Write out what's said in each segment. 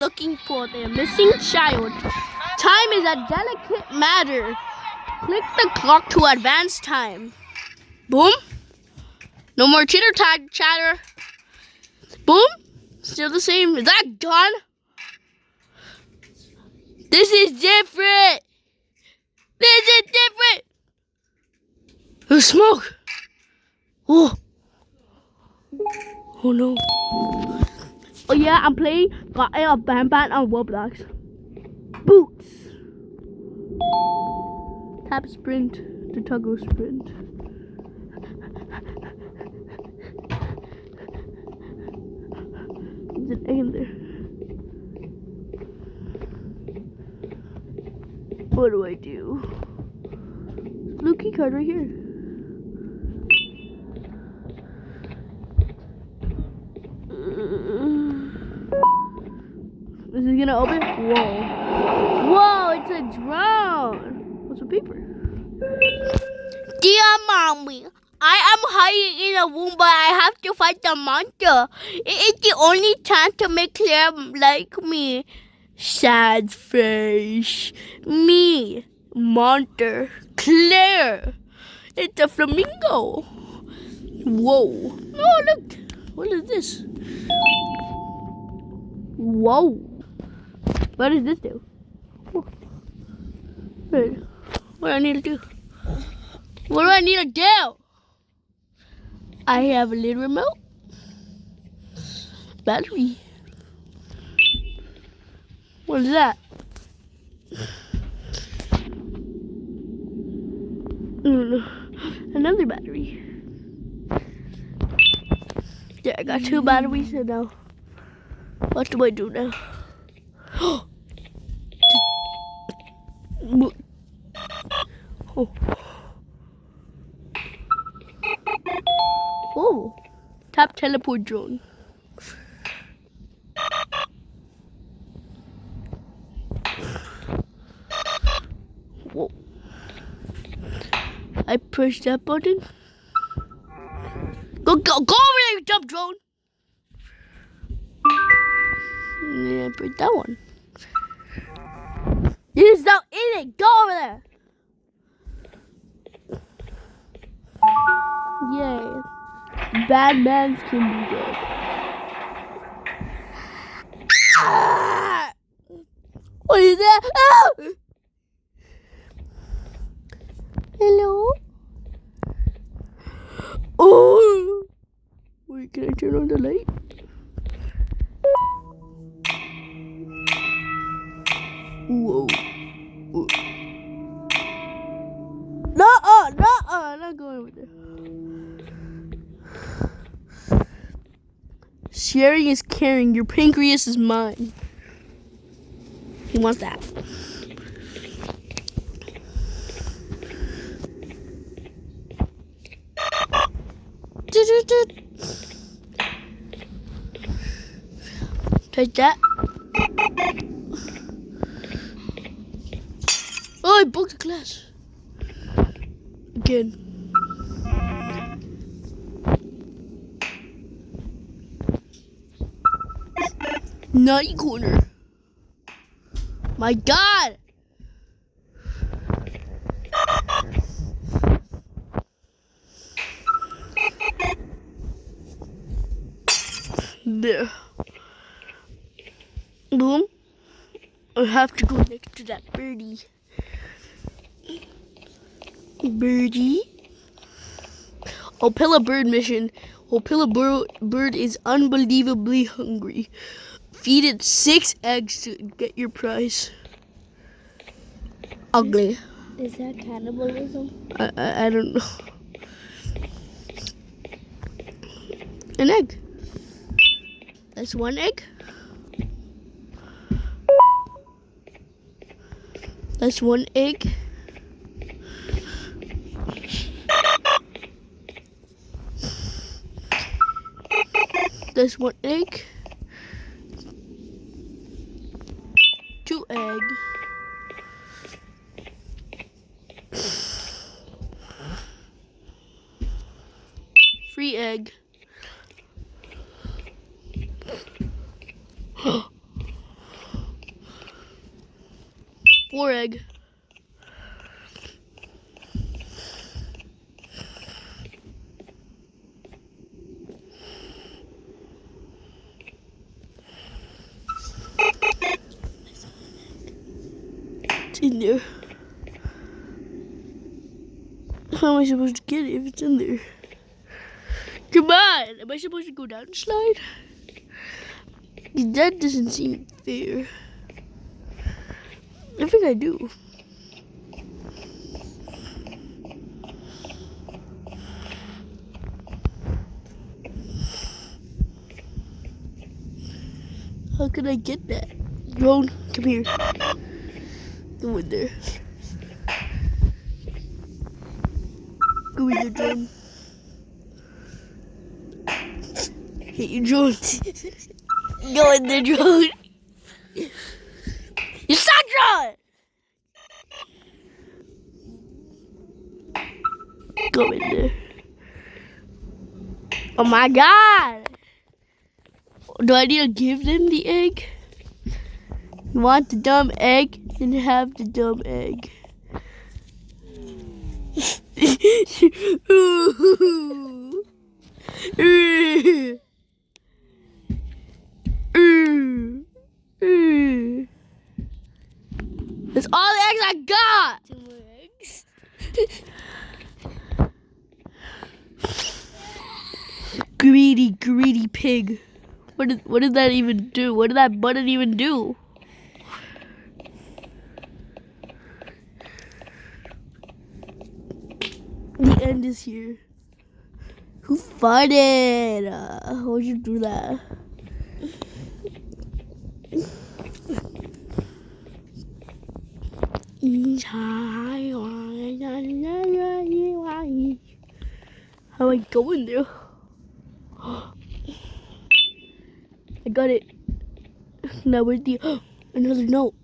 Looking for their missing child. Time is a delicate matter. Click the clock to advance time. Boom. No more chatter. Boom. Still the same. Is that done? This is different. There's smoke. Oh no. Oh yeah, I'm playing Garten of Banban on Roblox. Boots. Tap sprint to toggle sprint. There's an egg in there. What do I do? Blue key card right here. Is it gonna open? Whoa, it's a drone. What's the paper? Dear mommy, I am hiding in a room, but I have to fight the monster. It is the only chance to make Claire like me. Sad face. Me, monster, Claire. It's a flamingo. Whoa. Oh, look. What is this? Whoa. What does this do? Wait. What do I need to do? What do I need to do? I have a little remote. Battery. What is that? Another battery. Yeah, I got 2 batteries and now. What do I do now? Oh. Tap teleport drone. Whoa. I push that button. Go over there, you dumb drone. Yeah, break that one. You're so in it. Go over there. Yay. Bad mans can be good. Ah! What is that? Ah! Hello? Oh! Wait, can I turn on the light? Whoa. No, not going over there. Sharing is caring. Your pancreas is mine. He wants that. Take that. Oh, I broke the glass. Again. Naughty corner. My God. There. Boom. I have to go next to that birdie. Birdie. Opella bird mission. Opella bird is unbelievably hungry. Feed it 6 eggs to get your prize. Ugly. Is that cannibalism? I don't know. An egg. That's 1 egg. That's 1 egg. That's 1 egg. 2 egg. Free egg. 4 egg. It's in there. How am I supposed to get it if it's in there? Come on! Am I supposed to go down and slide? That doesn't seem fair. I think I do. How can I get that? Drone, come here. Go in there. Go in there, drone. Hit you, drone. Go in there, drone. You suck, drone! Go in there. Oh my god! Do I need to give them the egg? You want the dumb egg? Then have the dumb egg. That's all the eggs I got! 2 more eggs. Greedy, greedy pig. What did that even do? What did that button even do? The end is here. Who farted? Why'd you do that? How I go in there? I got it. Now where's the another note?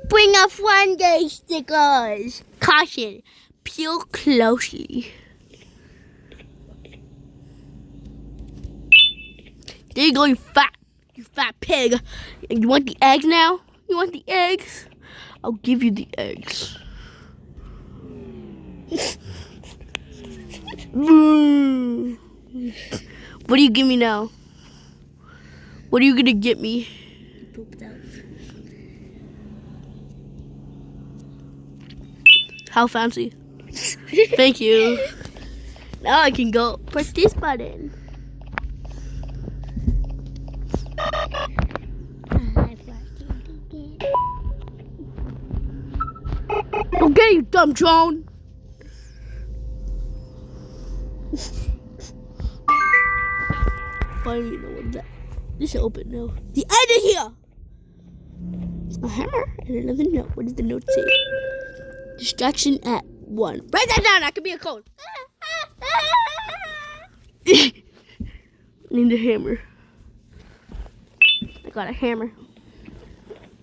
Bring up one day stickers. Caution. Peel closely. There you go, you fat pig. You want the eggs now? You want the eggs? I'll give you the eggs. What do you give me now? What are you gonna get me? You pooped out. How fancy. Thank you. Now I can go press this button. Okay, you dumb drone. Finally, know what that. This is open now. The end is here. A hammer and another note. What does the note say? Distraction at 1. Write that down. That could be a code. Need a hammer. I got a hammer.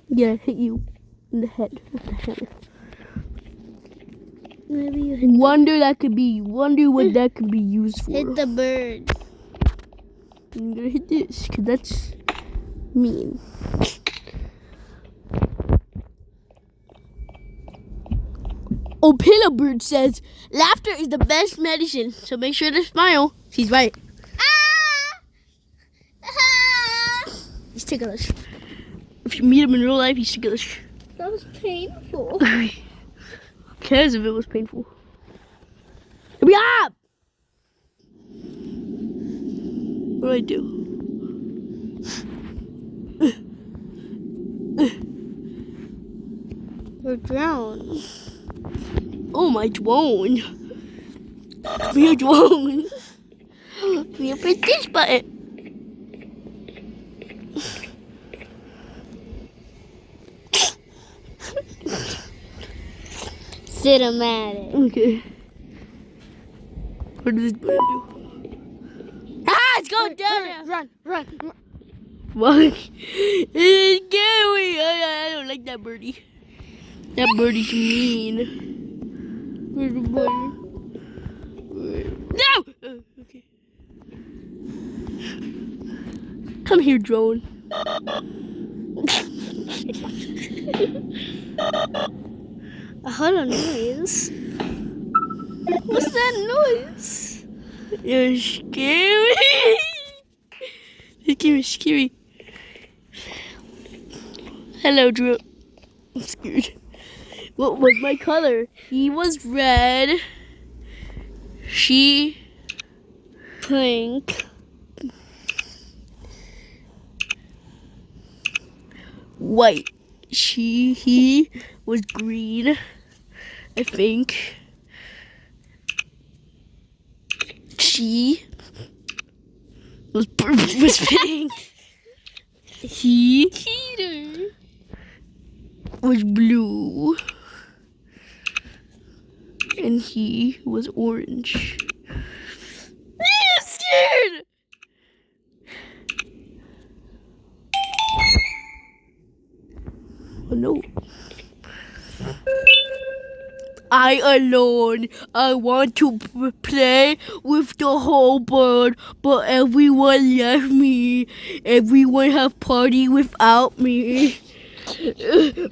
Yeah, hit you in the head with the hammer. Maybe you hit Wonder what that could be used for. hit the bird. I'm gonna hit this because that's mean. Oh, Pillow Bird says laughter is the best medicine, so make sure to smile. She's right. He's ticklish. If you meet him in real life, he's ticklish. That was painful. Who cares if it was painful? Hurry up! What do I do? You're drowned. Oh, my drone. Come here, drone. Come here, press this button. Cinematic. Okay. What does this button do? Ah, it's going down. Run. What? It's scary. I don't like that birdie. That birdie's mean. Where's the birdie? No! Okay. Come here, drone. I heard a noise. What's that noise? You're scary. You're scary. Hello, Drew. I'm scared. What was my color? He was red. She Pink. white. He was green. I think. She was pink. He Peter. was blue. And he was orange. I'm scared. Oh no. I alone. I want to play with the whole bird, but everyone left me. Everyone have party without me.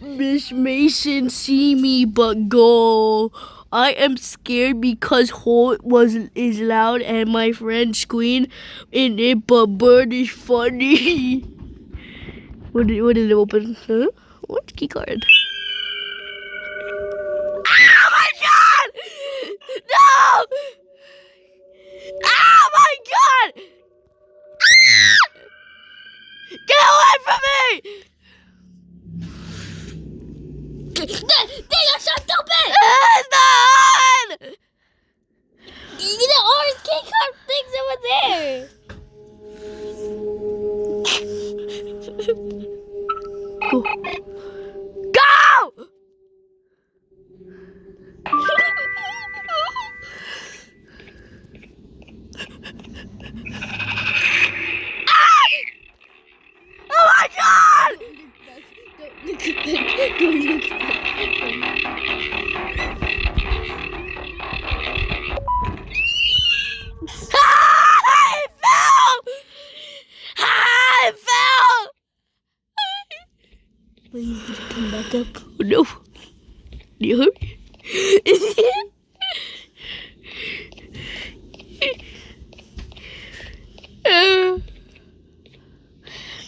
Miss Mason see me but go. I am scared because Holt is loud and my friend scream in it, but bird is funny. What did it open? Huh? What's key card? Oh my god! No! Oh my god! Ah! Get away from me! They are so stupid! It's not on! The orange key card things over there. Go! Go! Ah! Oh my god! Don't look back. Don't look back. I fell! I fell! Please come back up. Oh no. Do you hurt?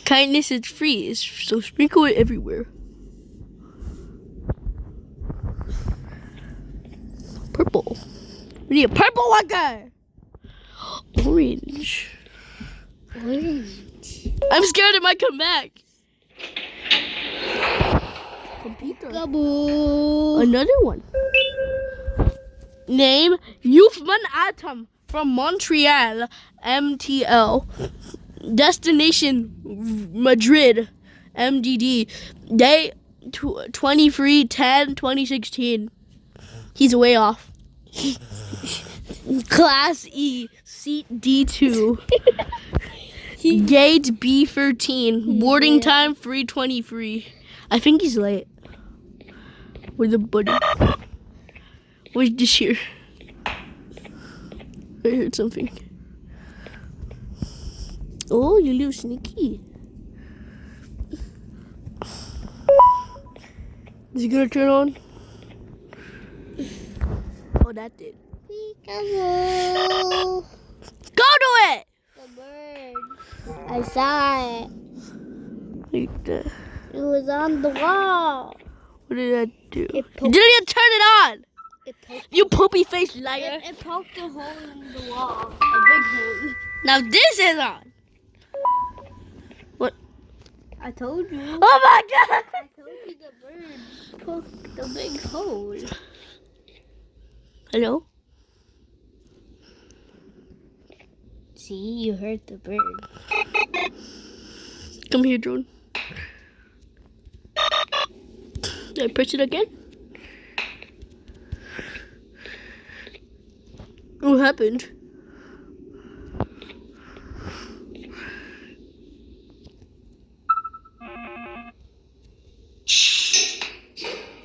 Kindness is free, so sprinkle it everywhere. Purple. We need a purple one guy. Orange. Orange. I'm scared it might come back. Computer. Gobble. Another one. Name Youthman Atom from Montreal, MTL. Destination Madrid, MDD. Day 23/10/2016. He's way off. Class E, seat D2. Gate B13. Boarding time 3:23. I think he's late. With a buddy. Where's this here? I heard something. Oh, you little sneaky. Is it gonna turn on? Oh, that did. Peekaboo. Go to it! The bird. I saw it. Like that. It was on the wall. What did that do? It You poked- didn't even turn it on! It poked. You poopy face liar. It poked a hole in the wall. A big hole. Now this is on! What? I told you. Oh my god! I told you the bird poked the big hole. Hello? See, you hurt the bird. Come here, drone. Did I press it again? What happened?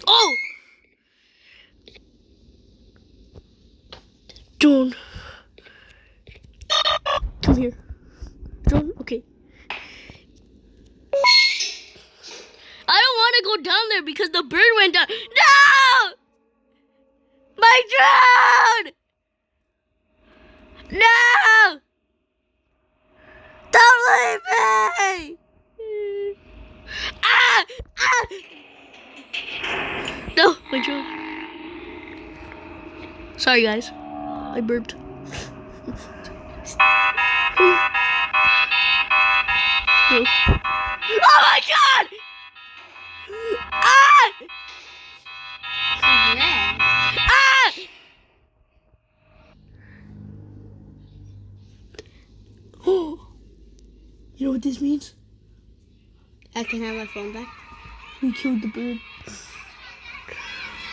Oh! Drone. Come here. Drone, okay. I can't go down there because the bird went down. No! My drone! No! Don't leave me! Ah! Ah! No, my drone. Sorry, guys. I burped. Oh my god! Ah! Ah! Oh! You know what this means? I can have my phone back. We killed the bird.